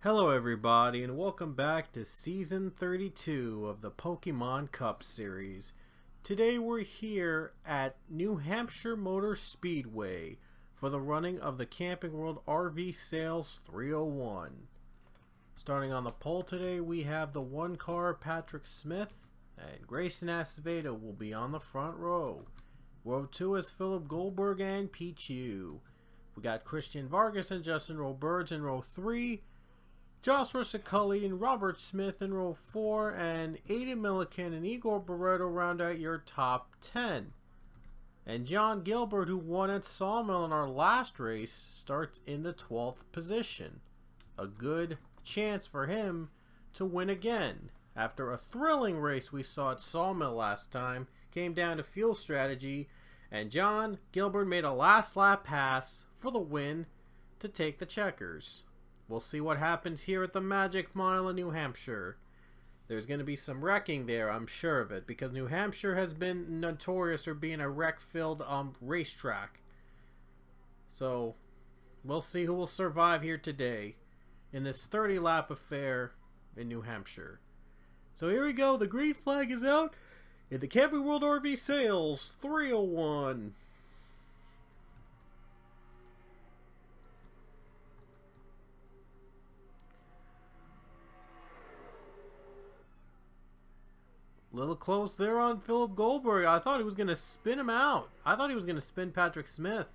Hello everybody and welcome back to Season 32 of the Pokemon Cup series. Today we're here at New Hampshire Motor Speedway for the running of the Camping World RV Sales 301. Starting on the pole today we have the one car Patrick Smith and Grayson Acevedo will be on the front row. Row 2 is Philip Goldberg and Pichu. We got Christian Vargas and Justin Roberts in row 3. Joshua Saculli and Robert Smith in row 4, and Aiden Milliken and Igor Barreto round out your top 10. And John Gilbert, who won at Sawmill in our last race, starts in the 12th position. A good chance for him to win again. After a thrilling race we saw at Sawmill last time, came down to fuel strategy, and John Gilbert made a last lap pass for the win to take the checkers. We'll see what happens here at the Magic Mile in New Hampshire. There's going to be some wrecking there, I'm sure of it, because New Hampshire has been notorious for being a wreck-filled racetrack. So, we'll see who will survive here today in this 30-lap affair in New Hampshire. So here we go, the green flag is out in the Camping World RV Sales 301. Little close there on Philip Goldberg. I thought he was going to spin him out. I thought he was going to spin Patrick Smith.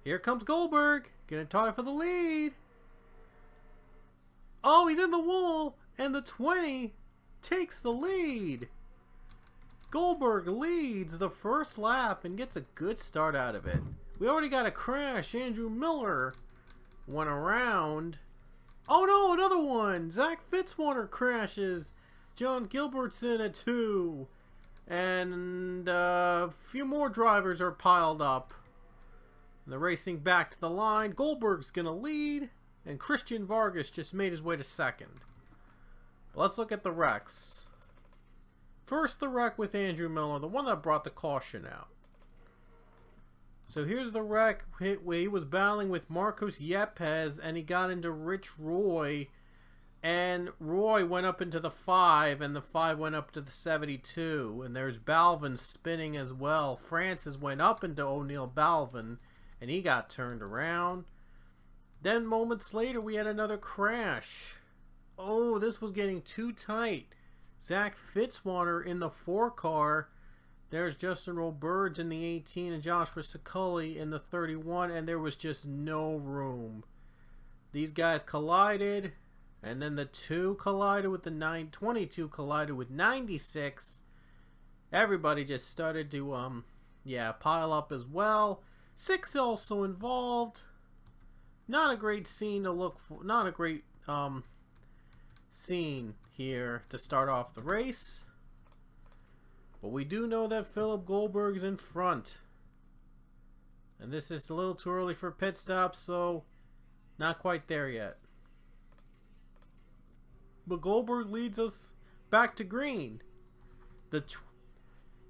Here comes Goldberg. Going to tie for the lead. Oh, he's in the wall. And the 20 takes the lead. Goldberg leads the first lap and gets a good start out of it. We already got a crash. Andrew Miller went around. Oh no, another one. Zach Fitzwater crashes. John Gilbert's in at 2. And a few more drivers are piled up. And they're racing back to the line. Goldberg's going to lead. And Christian Vargas just made his way to second. But let's look at the wrecks. First, the wreck with Andrew Miller, the one that brought the caution out. So here's the wreck where he was battling with Marcos Yepes, and he got into Rich Roy. And Roy went up into the 5, and the 5 went up to the 72. And there's Balvin spinning as well. Francis went up into O'Neill Balvin, and he got turned around. Then moments later, we had another crash. Oh, this was getting too tight. Zach Fitzwater in the 4 car. There's Justin Roberts in the 18 and Joshua Saculli in the 31, and there was just no room. These guys collided. And then the 2 collided with the 922 collided with 96. Everybody just started to pile up as well. 6 also involved. Not a great scene to look for. Not a great scene here to start off the race. But we do know that Philip Goldberg's in front. And this is a little too early for pit stop, so not quite there yet. But Goldberg leads us back to green.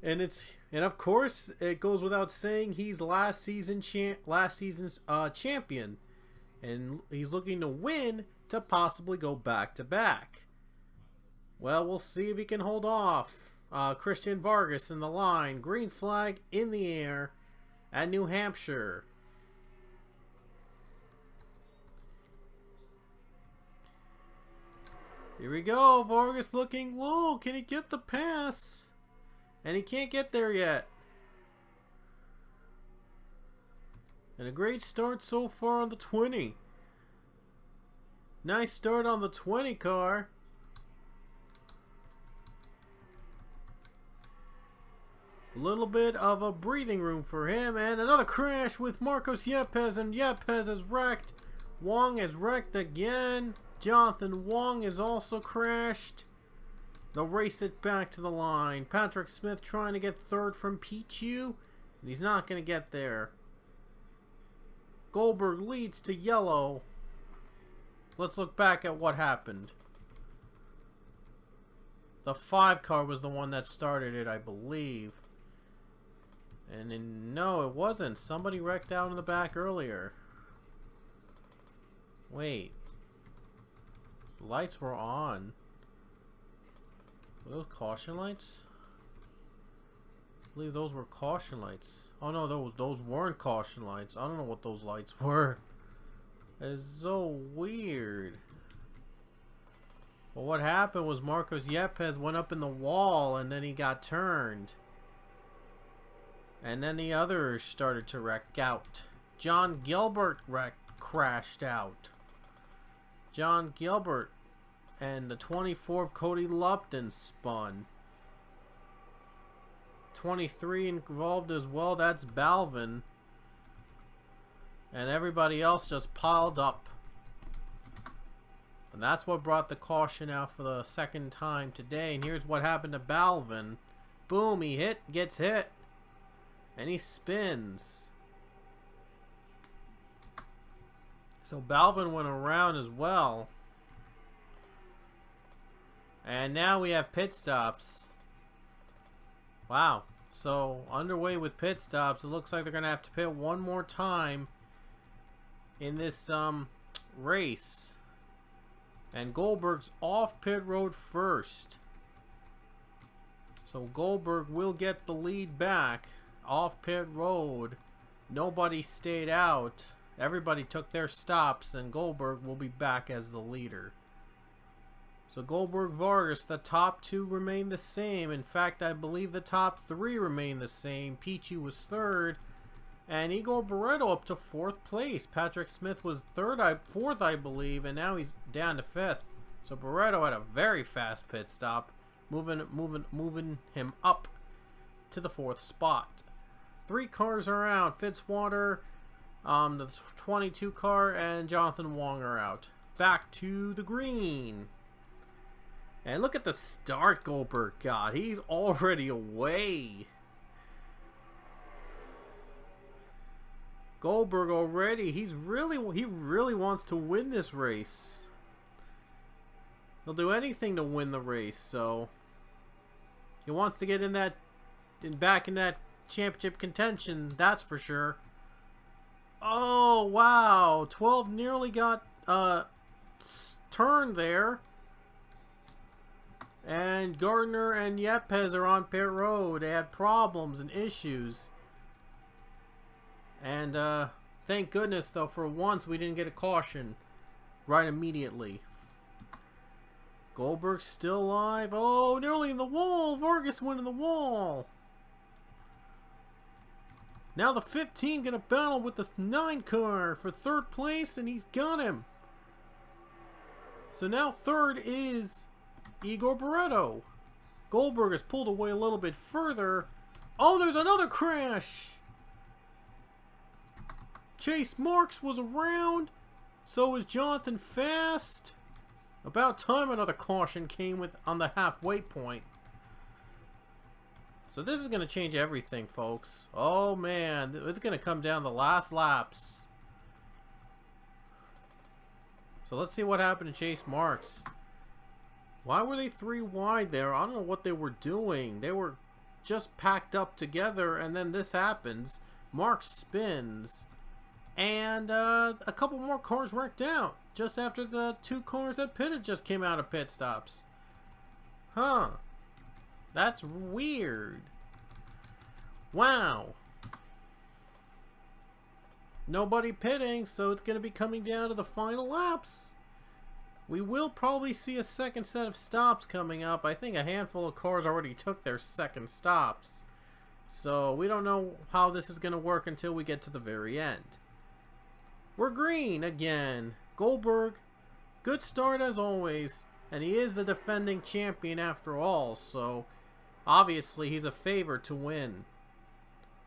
And of course it goes without saying he's last season's champion, and he's looking to win to possibly go back to back. Well, we'll see if he can hold off. Christian Vargas in the line, green flag in the air at New Hampshire. Here we go, Vargas looking low. Can he get the pass? And he can't get there yet. And a great start so far on the 20. Nice start on the 20 car. A little bit of a breathing room for him. And another crash with Marcos Yepes. And Yepes is wrecked. Wong is wrecked again. Jonathan Wong is also crashed. They'll race it back to the line. Patrick Smith trying to get third from Pichu. And he's not going to get there. Goldberg leads to yellow. Let's look back at what happened. The 5 car was the one that started it, I believe. And then, no, it wasn't. Somebody wrecked out in the back earlier. Wait. Lights were on. Were those caution lights? I believe those were caution lights. Oh no, those weren't caution lights. I don't know what those lights were. It's so weird. Well, what happened was Marcos Yepes went up in the wall and then he got turned. And then the others started to wreck out. John Gilbert crashed out. John Gilbert and the 24th Cody Lupton spun. 23 involved as well, that's Balvin. And everybody else just piled up. And that's what brought the caution out for the second time today. And here's what happened to Balvin. Boom, he gets hit. And he spins. So Balvin went around as well. And now we have pit stops. Wow. So underway with pit stops. It looks like they're going to have to pit one more time in this race. And Goldberg's off pit road first. So Goldberg will get the lead back. Off pit road. Nobody stayed out. Everybody took their stops, and Goldberg will be back as the leader. So Goldberg, Vargas, the top two remain the same. In fact, I believe the top three remain the same. Peachy was third, and Igor Barreto up to fourth place. Patrick Smith was fourth, I believe, and now he's down to fifth. So Barreto had a very fast pit stop, moving him up to the fourth spot. 3 cars are out. Fitzwater, the 22 car, and Jonathan Wong are out. Back to the green. And look at the start Goldberg got. He's already away. Goldberg already. He really wants to win this race. He'll do anything to win the race. So he wants to get back in that championship contention. That's for sure. Oh wow! 12 nearly got turned there. And Gardner and Yepes are on pit road. They had problems and issues. And thank goodness, though, for once we didn't get a caution right immediately. Goldberg's still alive. Oh, nearly in the wall. Vargas went in the wall. Now the 15 going to battle with the 9 car for third place, and he's got him. So now third is Igor Barreto. Goldberg has pulled away a little bit further. Oh, there's another crash. Chase Marks was around. So is Jonathan Fast. About time another caution came on the halfway point. So this is going to change everything, folks. Oh man, it's going to come down the last laps. So let's see what happened to Chase Marks. Why were they 3 wide there? I don't know what they were doing. They were just packed up together, and then this happens. Marks spins, and a couple more cars wrecked out just after the 2 cars that pitted just came out of pit stops. Huh. That's weird. Wow. Nobody pitting, so it's going to be coming down to the final laps. We will probably see a second set of stops coming up. I think a handful of cars already took their second stops. So we don't know how this is going to work until we get to the very end. We're green again. Goldberg, good start as always. And he is the defending champion after all. So obviously he's a favorite to win.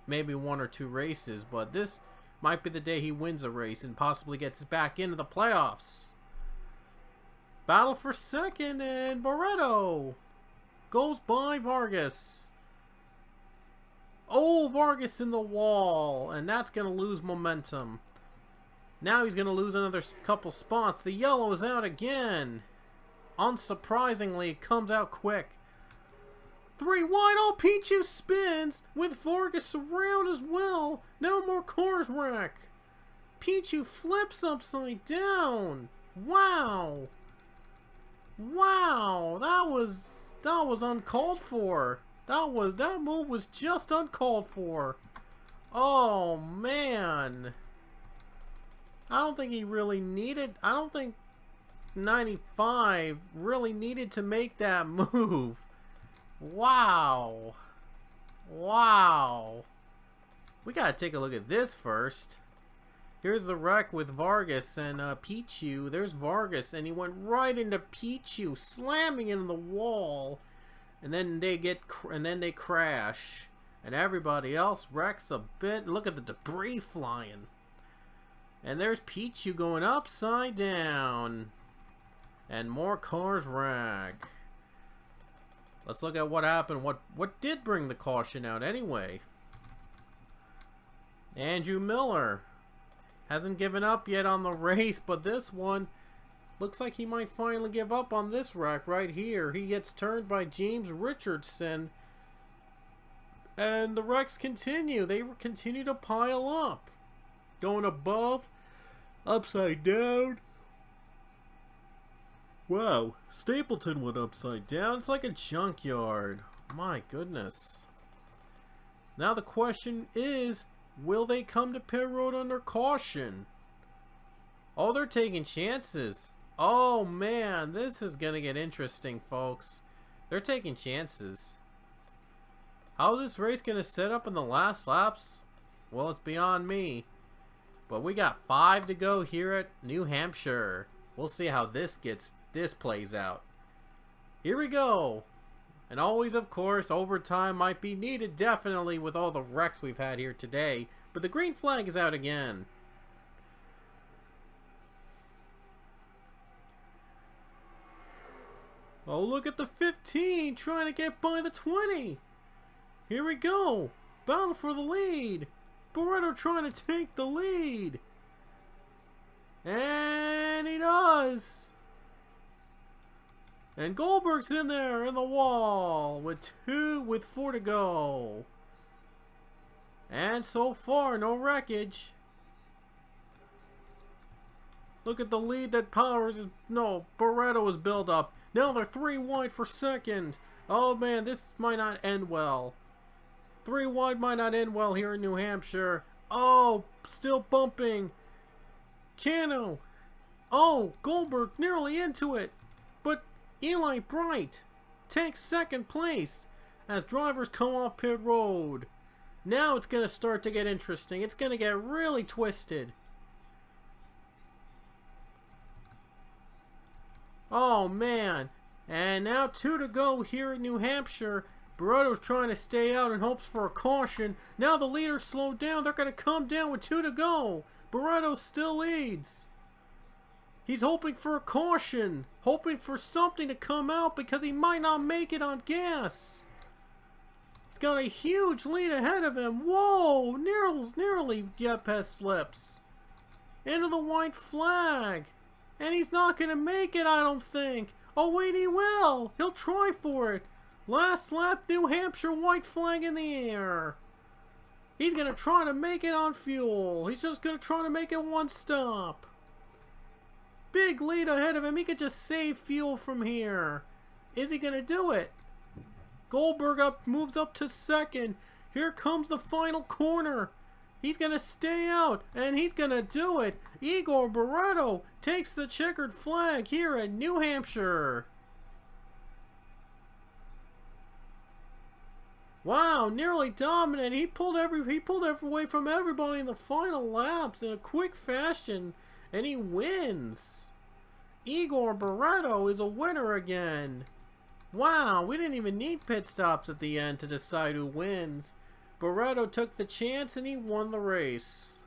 Maybe 1 or 2 races. But this might be the day he wins a race and possibly gets back into the playoffs. Battle for second, and Barreto goes by Vargas. Oh, Vargas in the wall, and that's going to lose momentum. Now he's going to lose another couple spots. The yellow is out again. Unsurprisingly, it comes out quick. 3 wide. Oh, Pichu spins with Vargas around as well. Now more cars wreck. Pichu flips upside down. Wow. Wow, that was uncalled for. That move was just uncalled for. Oh man. I don't think he really needed, I don't think 95 really needed to make that move. Wow. Wow. We gotta take a look at this first. Here's the wreck with Vargas and Pichu. There's Vargas, and he went right into Pichu, slamming into the wall. And then they crash, and everybody else wrecks a bit. Look at the debris flying. And there's Pichu going upside down, and more cars wreck. Let's look at what happened. What did bring the caution out anyway? Andrew Miller hasn't given up yet on the race, but this one looks like he might finally give up on this wreck right here. He gets turned by James Richardson, and the wrecks continue. They continue to pile up, going above, upside down. Wow, Stapleton went upside down. It's like a junkyard. My goodness. Now the question is, will they come to pit road under caution? Oh, they're taking chances. Oh man, this is gonna get interesting, folks. They're taking chances. How is this race gonna set up in the last laps? Well, it's beyond me. But we got 5 to go here at New Hampshire. We'll see how this plays out. Here we go. And always, of course, overtime might be needed, definitely, with all the wrecks we've had here today. But the green flag is out again. Oh, look at the 15 trying to get by the 20. Here we go. Battle for the lead. Barretto trying to take the lead. And he does. And Goldberg's in there in the wall with 4 to go. And so far, no wreckage. Look at the lead that Barretto is built up. Now they're 3 wide for second. Oh man, this might not end well. 3 wide might not end well here in New Hampshire. Oh, still bumping. Cano. Oh, Goldberg nearly into it. But Eli Bright takes second place as drivers come off pit road. Now it's going to start to get interesting. It's going to get really twisted. Oh man. And now 2 to go here in New Hampshire. Barretto's trying to stay out in hopes for a caution. Now the leaders slowed down. They're going to come down with 2 to go. Barretto still leads. He's hoping for a caution. Hoping for something to come out because he might not make it on gas. He's got a huge lead ahead of him. Whoa! Nearly Yepes slips. Into the white flag. And he's not going to make it, I don't think. Oh wait, he will. He'll try for it. Last lap, New Hampshire, white flag in the air. He's going to try to make it on fuel. He's just going to try to make it one stop. Big lead ahead of him. He could just save fuel from here. Is he going to do it? Goldberg moves up to second. Here comes the final corner. He's going to stay out, and he's going to do it. Igor Barretto takes the checkered flag here at New Hampshire. Wow, nearly dominant. He pulled away from everybody in the final laps in a quick fashion, and he wins. Igor Barretto is a winner again. Wow, we didn't even need pit stops at the end to decide who wins. Barretto took the chance and he won the race.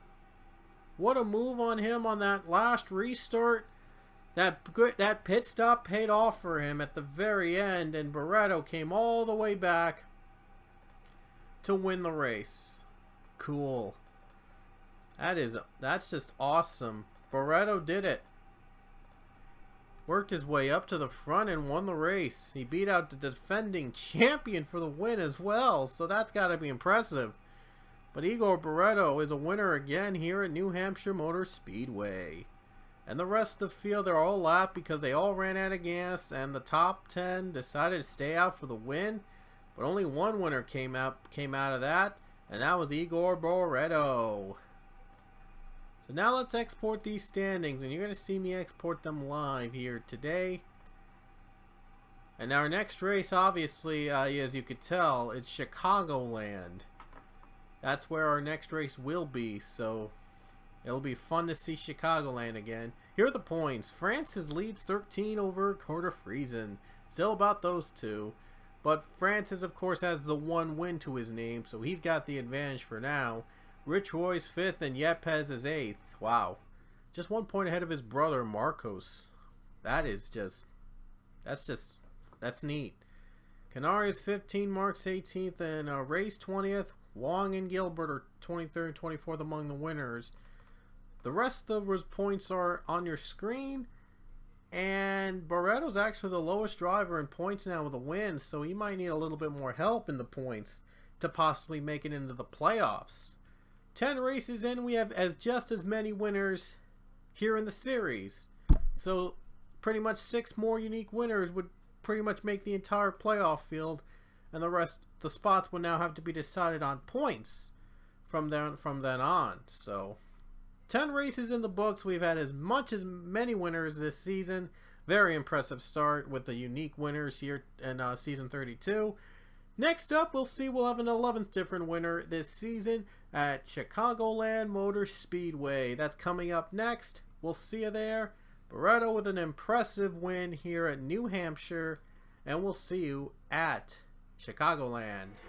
What a move on him on that last restart. That pit stop paid off for him at the very end, and Barretto came all the way back to win the race. Cool. That's just awesome. Barretto did it. Worked his way up to the front and won the race. He beat out the defending champion for the win as well, so that's got to be impressive. But Igor Barreto is a winner again here at New Hampshire Motor Speedway. And the rest of the field, they're all lapped because they all ran out of gas, and the top 10 decided to stay out for the win. But only one winner came out of that, and that was Igor Barreto. So now let's export these standings, and you're going to see me export them live here today. And our next race, obviously, as you could tell, it's Chicagoland. That's where our next race will be, so it'll be fun to see Chicagoland again. Here are the points. Francis leads 13 over Carter Friesen. Still about those two. But Francis, of course, has the one win to his name, so he's got the advantage for now. Rich Roy's 5th and Yepes is 8th. Wow. Just 1 point ahead of his brother, Marcos. That's neat. Canaria's 15, Mark's 18th, and Ray's 20th. Wong and Gilbert are 23rd and 24th among the winners. The rest of those points are on your screen. And Barreto's actually the lowest driver in points now with a win, so he might need a little bit more help in the points to possibly make it into the playoffs. 10 races in, we have just as many winners here in the series. So pretty much 6 more unique winners would pretty much make the entire playoff field, and the rest, the spots would now have to be decided on points from then on. So 10 races in the books. We've had as many winners this season. Very impressive start with the unique winners here in season 32. Next up, we'll have an 11th different winner this season at Chicagoland Motor Speedway. That's coming up next. We'll see you there. Barreto with an impressive win here at New Hampshire, and we'll see you at Chicagoland.